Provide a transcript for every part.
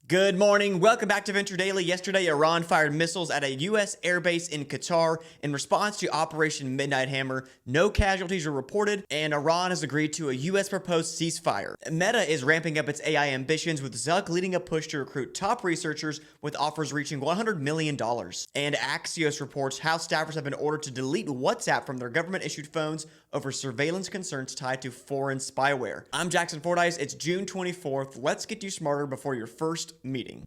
Good morning. Welcome back to Venture Daily. Yesterday, Iran fired missiles at a U.S. airbase in Qatar in response to Operation Midnight Hammer. No casualties were reported, and Iran has agreed to a U.S. proposed ceasefire. Meta is ramping up its AI ambitions, with Zuck leading a push to recruit top researchers with offers reaching $100 million. And Axios reports how staffers have been ordered to delete WhatsApp from their government-issued phones over surveillance concerns tied to foreign spyware. I'm Jackson Fordyce. It's June 24th. Let's get you smarter before your first meeting.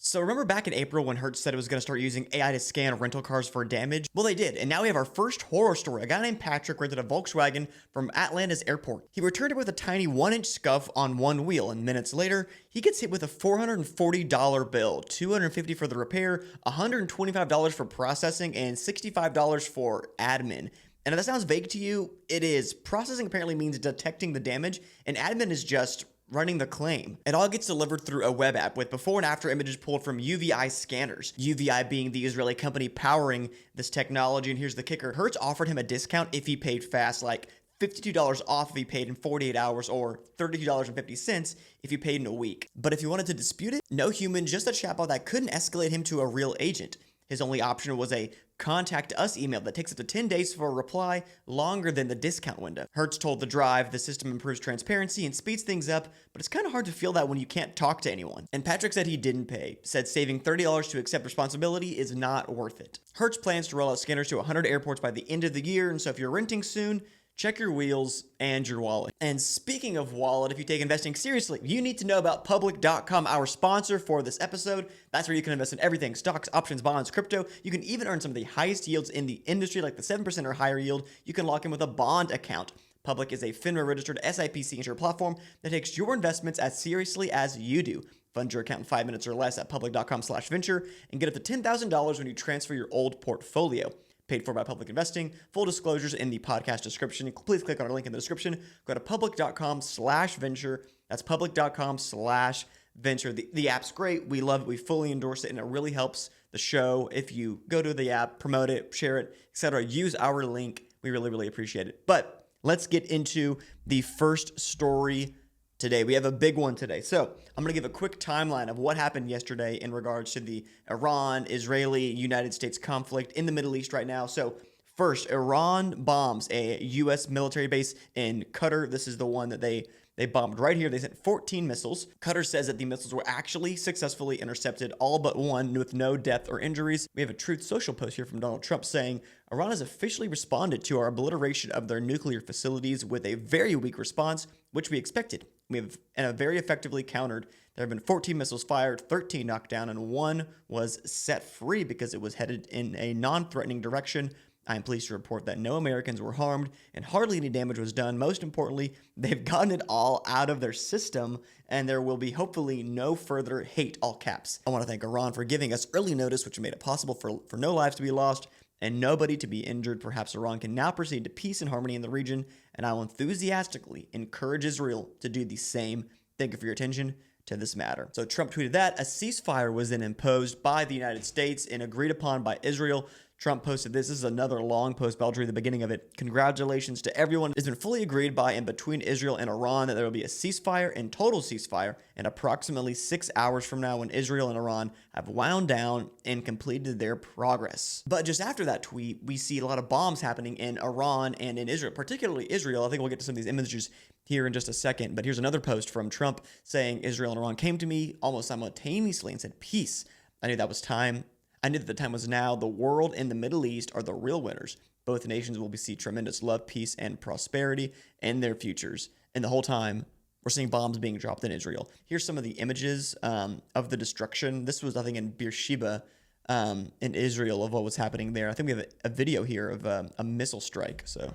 So remember back in April when Hertz said it was going to start using AI to scan rental cars for damage? Well, they did, and now we have our first horror story. A guy named Patrick rented a Volkswagen from Atlanta's airport. He returned it with a tiny 1-inch scuff on one wheel, and minutes later, he gets hit with a $440 bill, $250 for the repair, $125 for processing, and $65 for admin. And if that sounds vague to you, it is. Processing apparently means detecting the damage, and admin is just running the claim. It all gets delivered through a web app with before and after images pulled from UVI scanners. UVI being the Israeli company powering this technology. And here's the kicker. Hertz offered him a discount if he paid fast, like $52 off if he paid in 48 hours or $32.50 if you paid in a week. But if you wanted to dispute it, no human, just a chatbot that couldn't escalate him to a real agent. His only option was a contact us email that takes up to 10 days for a reply, longer than the discount window. Hertz told The Drive the system improves transparency and speeds things up, but it's kind of hard to feel that when you can't talk to anyone. And Patrick said he didn't pay, said saving $30 to accept responsibility is not worth it. Hertz plans to roll out scanners to 100 airports by the end of the year, and so if you're renting soon, check your wheels and your wallet. And speaking of wallet, if you take investing seriously, you need to know about public.com, our sponsor for this episode. That's where you can invest in everything: stocks, options, bonds, crypto. You can even earn some of the highest yields in the industry, like the 7% or higher yield you can lock in with a bond account. Public is a FINRA-registered SIPC insured platform that takes your investments as seriously as you do. Fund your account in 5 minutes or less at public.com/venture and get up to $10,000 when you transfer your old portfolio. Paid for by Public Investing. Full disclosures in the podcast description. Please click on our link in the description. Go to public.com/venture. That's public.com/venture. The app's great. We love it. We fully endorse it, and it really helps the show if you go to the app, promote it, share it, etc. Use our link. We really, really appreciate it. But let's get into the first story today. We have a big one today. So I'm going to give a quick timeline of what happened yesterday in regards to the Iran, Israeli, United States conflict in the Middle East right now. So first, Iran bombs a U.S. military base in Qatar. This is the one that they bombed right here. They sent 14 missiles. Qatar says that the missiles were actually successfully intercepted, all but one, with no death or injuries. We have a Truth Social post here from Donald Trump saying, Iran has officially responded to our obliteration of their nuclear facilities with a very weak response, which we expected. We have very effectively countered. There have been 14 missiles fired, 13 knocked down, and one was set free because it was headed in a non-threatening direction. I am pleased to report that no Americans were harmed and hardly any damage was done. Most importantly, they've gotten it all out of their system, and there will be hopefully no further hate, all caps. I want to thank Iran for giving us early notice, which made it possible for no lives to be lost and nobody to be injured. Perhaps Iran can now proceed to peace and harmony in the region, and I will enthusiastically encourage Israel to do the same. Thank you for your attention to this matter. So Trump tweeted that a ceasefire was then imposed by the United States and agreed upon by Israel. Trump posted this. This is another long post, but I'll read the beginning of it. Congratulations to everyone. It's been fully agreed by and between Israel and Iran that there will be a ceasefire and total ceasefire in approximately 6 hours from now when Israel and Iran have wound down and completed their progress. But just after that tweet, we see a lot of bombs happening in Iran and in Israel, particularly Israel. I think we'll get to some of these images here in just a second. But here's another post from Trump saying Israel and Iran came to me almost simultaneously and said, peace. I knew that was time. I knew that the time was now. The world and the Middle East are the real winners. Both nations will see tremendous love, peace, and prosperity in their futures. And the whole time, we're seeing bombs being dropped in Israel. Here's some of the images of the destruction. This was, I think, in Beersheba in Israel of what was happening there. I think we have a video here of a missile strike. So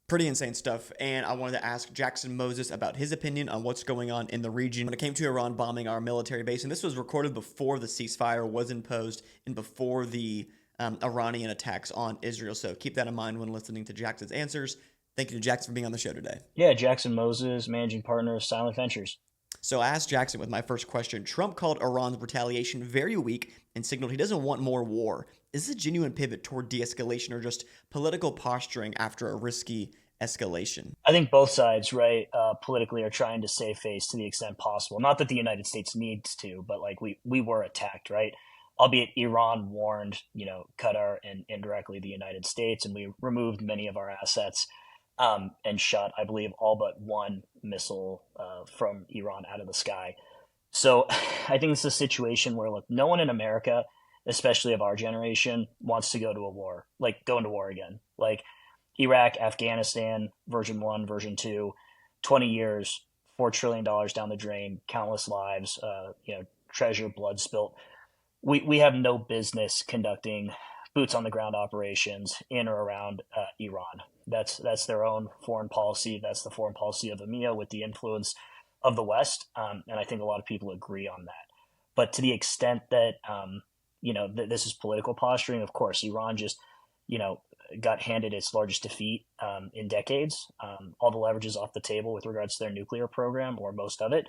pretty insane stuff, and I wanted to ask Jackson Moses about his opinion on what's going on in the region when it came to Iran bombing our military base. And this was recorded before the ceasefire was imposed and before the Iranian attacks on Israel. So keep that in mind when listening to Jackson's answers. Thank you to Jackson for being on the show today. Yeah, Jackson Moses, managing partner of Silent Ventures. So I asked Jackson with my first question. Trump called Iran's retaliation very weak and signaled he doesn't want more war. Is this a genuine pivot toward de-escalation or just political posturing after a risky escalation? I think both sides, right, politically are trying to save face to the extent possible. Not that the United States needs to, but like we were attacked, right? Albeit Iran warned, Qatar and indirectly the United States, and we removed many of our assets and shot, I believe, all but one missile from Iran out of the sky. So I think it's a situation where, look, no one in America, especially of our generation, wants to go to a war, like go into war again. Like Iraq, Afghanistan, version one, version two, 20 years, $4 trillion down the drain, countless lives, treasure, blood spilt. We have no business conducting boots on the ground operations in or around Iran. That's their own foreign policy. That's the foreign policy of EMEA with the influence of the West. And I think a lot of people agree on that. But to the extent that, this is political posturing, of course, Iran just, got handed its largest defeat in decades. All the leverage is off the table with regards to their nuclear program, or most of it.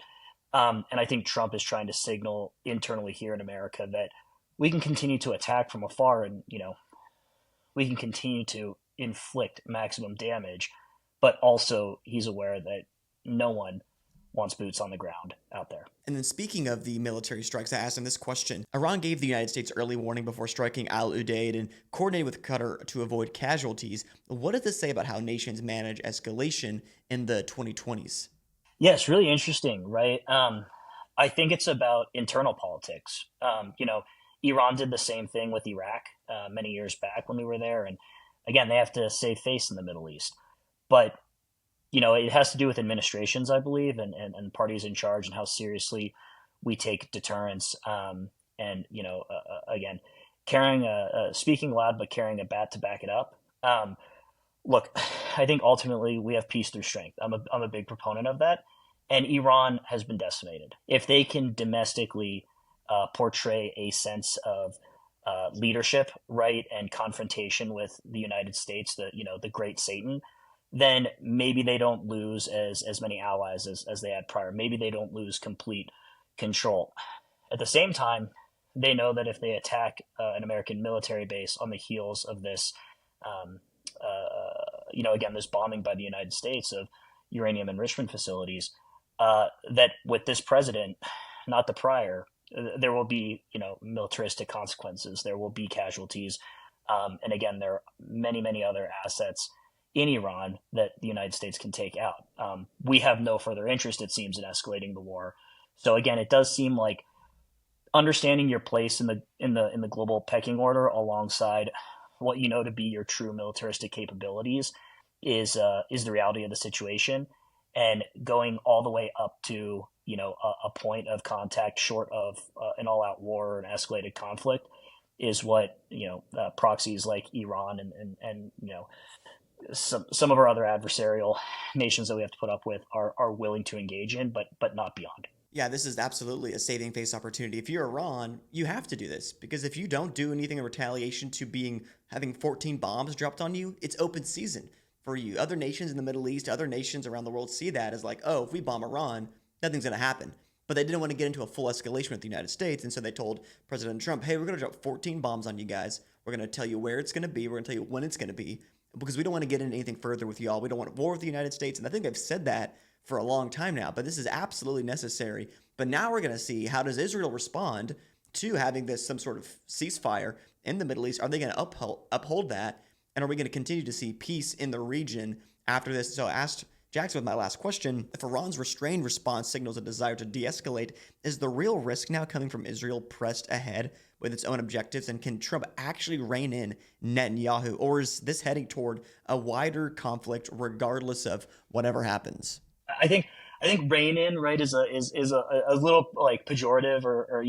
And I think Trump is trying to signal internally here in America that we can continue to attack from afar and, we can continue to inflict maximum damage. But also he's aware that no one wants boots on the ground out there. And then speaking of the military strikes, I asked him this question. Iran gave the United States early warning before striking Al Udeid and coordinated with Qatar to avoid casualties. What does this say about how nations manage escalation in the 2020s? Yeah, it's really interesting, right? I think it's about internal politics. Iran did the same thing with Iraq many years back when we were there. And again, they have to save face in the Middle East. But it has to do with administrations, I believe, and parties in charge and how seriously we take deterrence. Again, speaking loud but carrying a bat to back it up. Look, I think ultimately we have peace through strength. I'm a big proponent of that, and Iran has been decimated. If they can domestically portray a sense of leadership, right, and confrontation with the United States, the great Satan, then maybe they don't lose as many allies as they had prior. Maybe they don't lose complete control. At the same time, they know that if they attack an American military base on the heels of this, again, this bombing by the United States of uranium enrichment facilities, that with this president, not the prior, there will be, militaristic consequences. There will be casualties. And again, there are many, many other assets in Iran that the United States can take out. We have no further interest, it seems, in escalating the war. So again, it does seem like understanding your place in the global pecking order alongside what you know to be your true militaristic capabilities is the reality of the situation, and going all the way up to a point of contact short of an all-out war or an escalated conflict is what proxies like Iran and some of our other adversarial nations that we have to put up with are willing to engage in, but not beyond. Yeah, this is absolutely a saving face opportunity. If you're Iran, you have to do this, because if you don't do anything in retaliation to having 14 bombs dropped on you, it's open season for you. Other nations in the Middle East, other nations around the world see that as like, oh, if we bomb Iran, nothing's going to happen. But they didn't want to get into a full escalation with the United States, and so they told President Trump, hey, we're going to drop 14 bombs on you guys. We're going to tell you where it's going to be. We're going to tell you when it's going to be, because we don't want to get into anything further with y'all. We don't want war with the United States. And I think they've said that for a long time now, but this is absolutely necessary. But now we're going to see, how does Israel respond to having some sort of ceasefire in the Middle East? Are they going to uphold that? And are we going to continue to see peace in the region after this? So I asked Jackson with my last question, if Iran's restrained response signals a desire to de-escalate, is the real risk now coming from Israel pressed ahead with its own objectives? And can Trump actually rein in Netanyahu? Or is this heading toward a wider conflict regardless of whatever happens? I think rein in, right, is a little like pejorative, or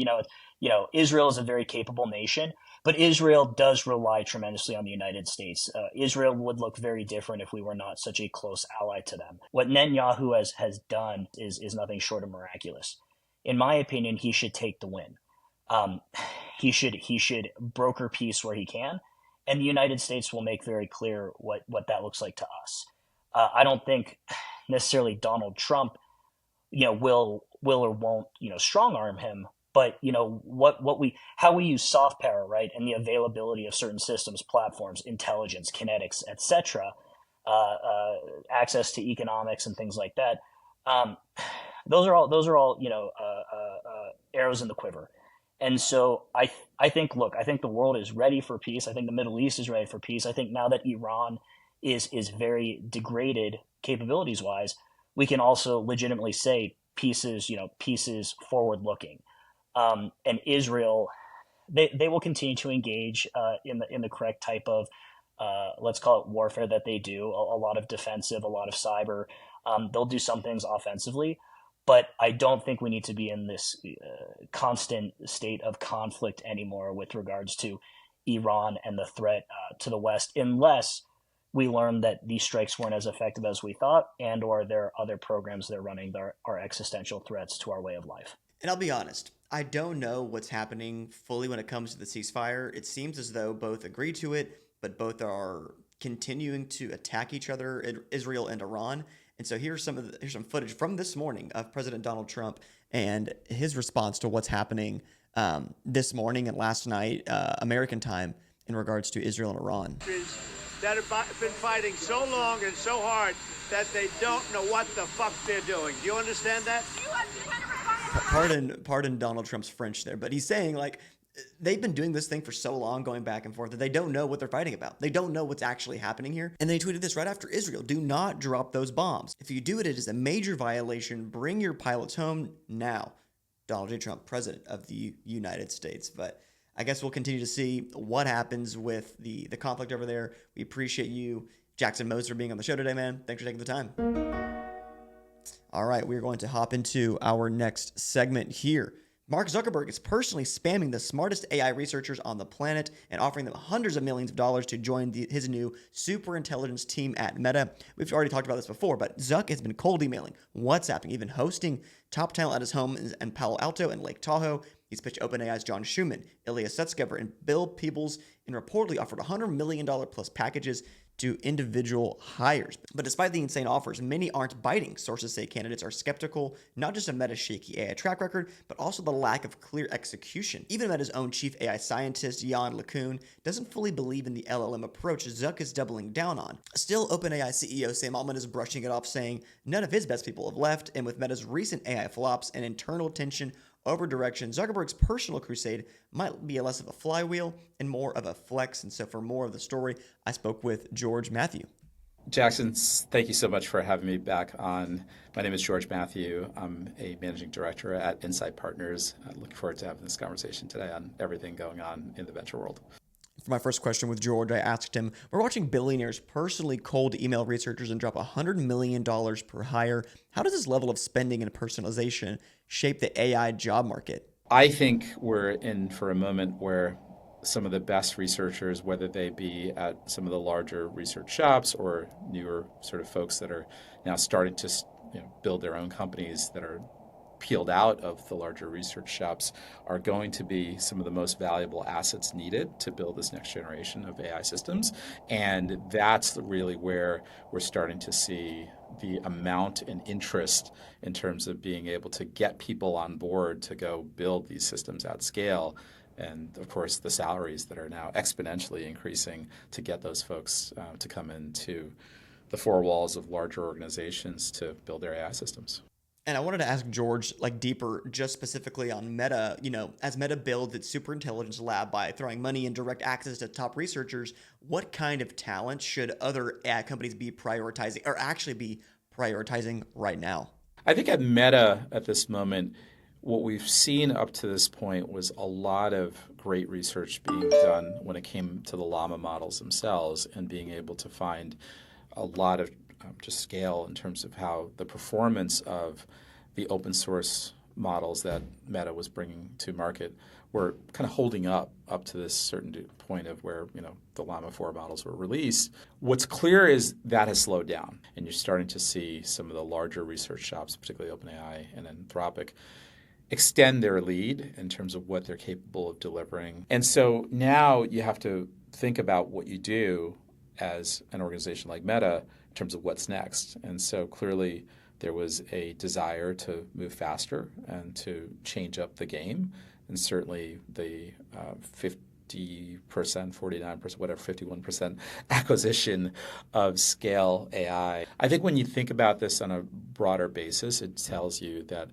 Israel is a very capable nation, but Israel does rely tremendously on the United States. Israel would look very different if we were not such a close ally to them. What Netanyahu has done is nothing short of miraculous. In my opinion, he should take the win. He should broker peace where he can, and the United States will make very clear what that looks like to us. I don't think necessarily Donald Trump, will or won't, strong arm him. But how we use soft power, right, and the availability of certain systems, platforms, intelligence, kinetics, etc., access to economics and things like that. Um, those are all arrows in the quiver. And so I think, look, I think the world is ready for peace. I think the Middle East is ready for peace. I think now that Iran is very degraded capabilities wise, we can also legitimately say peace is forward looking. And Israel, they will continue to engage in the correct type of let's call it warfare that they do. A lot of defensive, a lot of cyber. They'll do some things offensively, but I don't think we need to be in this constant state of conflict anymore with regards to Iran and the threat to the West, unless we learn that these strikes weren't as effective as we thought, and or there are other programs they're running that are existential threats to our way of life. And I'll be honest, I don't know what's happening fully when it comes to the ceasefire. It seems as though both agree to it, but both are continuing to attack each other, Israel and Iran. And so here's some footage from this morning of President Donald Trump and his response to what's happening this morning and last night, American time, in regards to Israel and Iran. That have been fighting so long and so hard that they don't know what the fuck they're doing. Do you understand that? Pardon Donald Trump's French there, but he's saying, like, they've been doing this thing for so long, going back and forth, that they don't know what they're fighting about. They don't know what's actually happening here. And they tweeted this right after Israel: do not drop those bombs. If you do it, it is a major violation. Bring your pilots home now. Donald J. Trump, President of the United States. But I guess we'll continue to see what happens with the conflict over there. We appreciate you, Jackson Moser, being on the show today, man. Thanks for taking the time. All right, we're going to hop into our next segment here. Mark Zuckerberg is personally spamming the smartest AI researchers on the planet and offering them hundreds of millions of dollars to join his new superintelligence team at Meta. We've already talked about this before, but Zuck has been cold emailing, WhatsApping, even hosting top talent at his home in Palo Alto and Lake Tahoe. He's pitched OpenAI's John Schumann, Ilya Sutskever, and Bill Peebles, and reportedly offered $100 million plus packages to individual hires. But despite the insane offers, many aren't biting. Sources say candidates are skeptical, not just of Meta's shaky AI track record, but also the lack of clear execution. Even Meta's own chief AI scientist, Jan LeCun, doesn't fully believe in the LLM approach Zuck is doubling down on. Still, OpenAI CEO Sam Altman is brushing it off, saying none of his best people have left, and with Meta's recent AI flops and internal tension over direction, Zuckerberg's personal crusade might be less of a flywheel and more of a flex. And so for more of the story, I spoke with George Mathew. Jackson, thank you so much for having me back on. My name is George Mathew. I'm a managing director at Insight Partners. I look forward to having this conversation today on everything going on in the venture world. For my first question with George, I asked him, we're watching billionaires personally cold email researchers and drop $100 million per hire. How does this level of spending and personalization shape the AI job market? I think we're in for a moment where some of the best researchers, whether they be at some of the larger research shops or newer sort of folks that are now starting to build their own companies that are peeled out of the larger research shops, are going to be some of the most valuable assets needed to build this next generation of AI systems. And that's really where we're starting to see the amount and interest in terms of being able to get people on board to go build these systems at scale. And of course, the salaries that are now exponentially increasing to get those folks to come into the four walls of larger organizations to build their AI systems. And I wanted to ask George, like, deeper, just specifically on Meta. As Meta builds its superintelligence lab by throwing money and direct access to top researchers, what kind of talent should other AI companies be prioritizing, or actually be prioritizing right now? I think at Meta at this moment, what we've seen up to this point was a lot of great research being done when it came to the Llama models themselves, and being able to find a lot of just scale in terms of how the performance of the open source models that Meta was bringing to market were kind of holding up to this certain point of where the Llama 4 models were released. What's clear is that has slowed down, and you're starting to see some of the larger research shops, particularly OpenAI and Anthropic, extend their lead in terms of what they're capable of delivering. And so now you have to think about what you do as an organization like Meta terms of what's next. And so clearly there was a desire to move faster and to change up the game. And certainly the 50%, 49%, whatever, 51% acquisition of Scale AI. I think when you think about this on a broader basis, it tells you that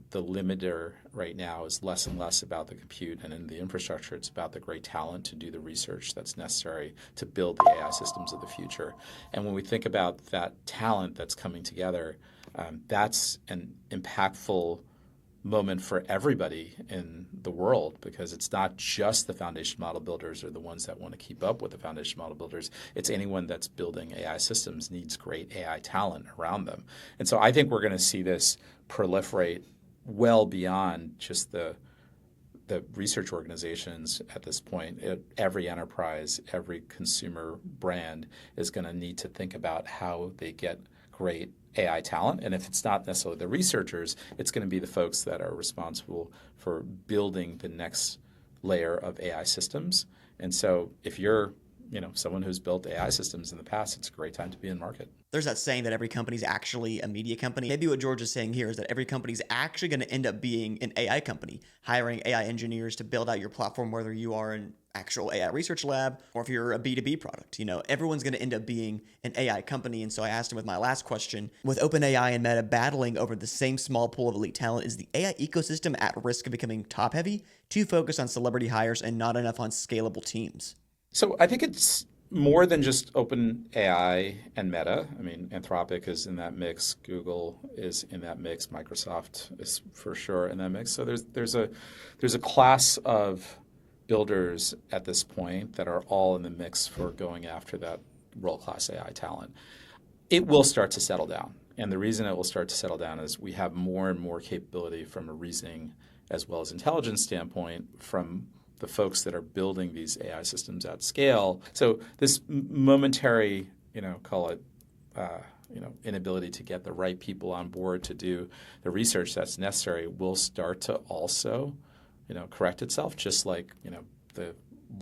the limiter right now is less and less about the compute and in the infrastructure. It's about the great talent to do the research that's necessary to build the AI systems of the future. And when we think about that talent that's coming together, that's an impactful moment for everybody in the world, because it's not just the foundation model builders or the ones that want to keep up with the foundation model builders. It's anyone that's building AI systems needs great AI talent around them. And so I think we're going to see this proliferate well beyond just the research organizations at this point. Every enterprise, every consumer brand is going to need to think about how they get great AI talent. And if it's not necessarily the researchers, it's going to be the folks that are responsible for building the next layer of AI systems. And so if you're someone who's built AI systems in the past, it's a great time to be in market. There's that saying that every company is actually a media company. Maybe what George is saying here is that every company is actually going to end up being an AI company, hiring AI engineers to build out your platform, whether you are an actual AI research lab or if you're a B2B product. Everyone's going to end up being an AI company. And so I asked him with my last question, with OpenAI and Meta battling over the same small pool of elite talent, is the AI ecosystem at risk of becoming top heavy, too focused on celebrity hires and not enough on scalable teams? So I think it's more than just OpenAI and Meta. I mean, Anthropic is in that mix. Google is in that mix. Microsoft is for sure in that mix. So there's a class of builders at this point that are all in the mix for going after that world-class AI talent. It will start to settle down. And the reason it will start to settle down is we have more and more capability from a reasoning as well as intelligence standpoint from the folks that are building these AI systems at scale. So this momentary, call it, inability to get the right people on board to do the research that's necessary will start to also, correct itself, just like, the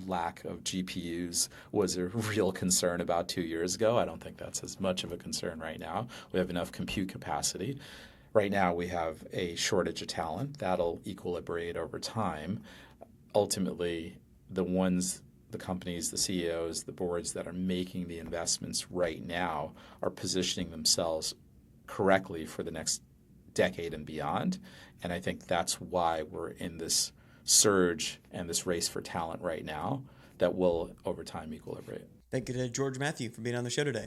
lack of GPUs was a real concern about 2 years ago. I don't think that's as much of a concern right now. We have enough compute capacity. Right now we have a shortage of talent. That'll equilibrate over time. Ultimately, the companies, the CEOs, the boards that are making the investments right now are positioning themselves correctly for the next decade and beyond. And I think that's why we're in this surge and this race for talent right now that will, over time, equilibrate. Thank you to George Mathew for being on the show today.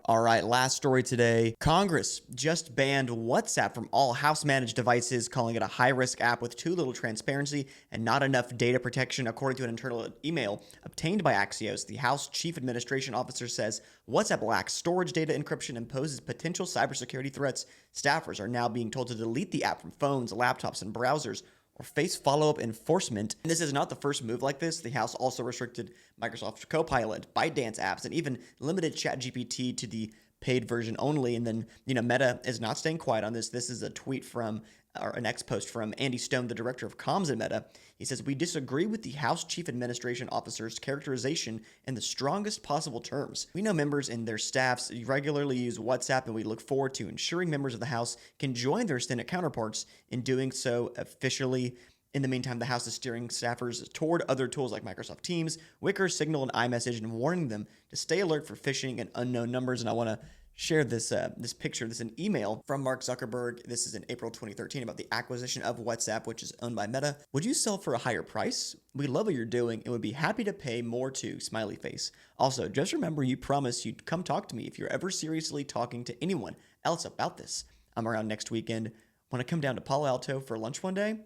All right, last story today. Congress just banned WhatsApp from all House-managed devices, calling it a high-risk app with too little transparency and not enough data protection, according to an internal email obtained by Axios. The House Chief Administration Officer says WhatsApp lacks storage data encryption and poses potential cybersecurity threats. Staffers are now being told to delete the app from phones, laptops, and browsers, or face follow-up enforcement. And this is not the first move like this. The House also restricted Microsoft Copilot, ByteDance apps, and even limited ChatGPT to the paid version only. And then, Meta is not staying quiet on this. This is a tweet from, or an X post from Andy Stone, the director of comms at Meta. He says, "We disagree with the House Chief Administration Officer's characterization in the strongest possible terms. We know members and their staffs regularly use WhatsApp, and we look forward to ensuring members of the House can join their Senate counterparts in doing so officially. In the meantime, the House is steering staffers toward other tools like Microsoft Teams, Wicker, Signal, and iMessage, and warning them to stay alert for phishing and unknown numbers." And I want to share this picture. This is an email from Mark Zuckerberg. This is in April 2013 about the acquisition of WhatsApp, which is owned by Meta. "Would you sell for a higher price? We love what you're doing and would be happy to pay more too, smiley face. Also, just remember you promised you'd come talk to me if you're ever seriously talking to anyone else about this. I'm around next weekend. Want to come down to Palo Alto for lunch one day?"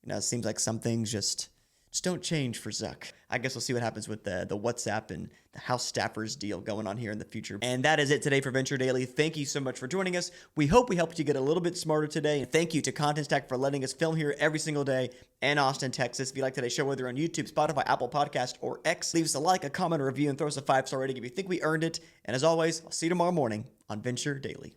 It seems like some things just don't change for Zuck. I guess we'll see what happens with the WhatsApp and the House staffers deal going on here in the future. And that is it today for Venture Daily. Thank you so much for joining us. We hope we helped you get a little bit smarter today. And thank you to Content Stack for letting us film here every single day in Austin, Texas. If you like today's show, whether on YouTube, Spotify, Apple Podcast, or X, leave us a like, a comment, a review, and throw us a 5-star rating if you think we earned it. And as always, I'll see you tomorrow morning on Venture Daily.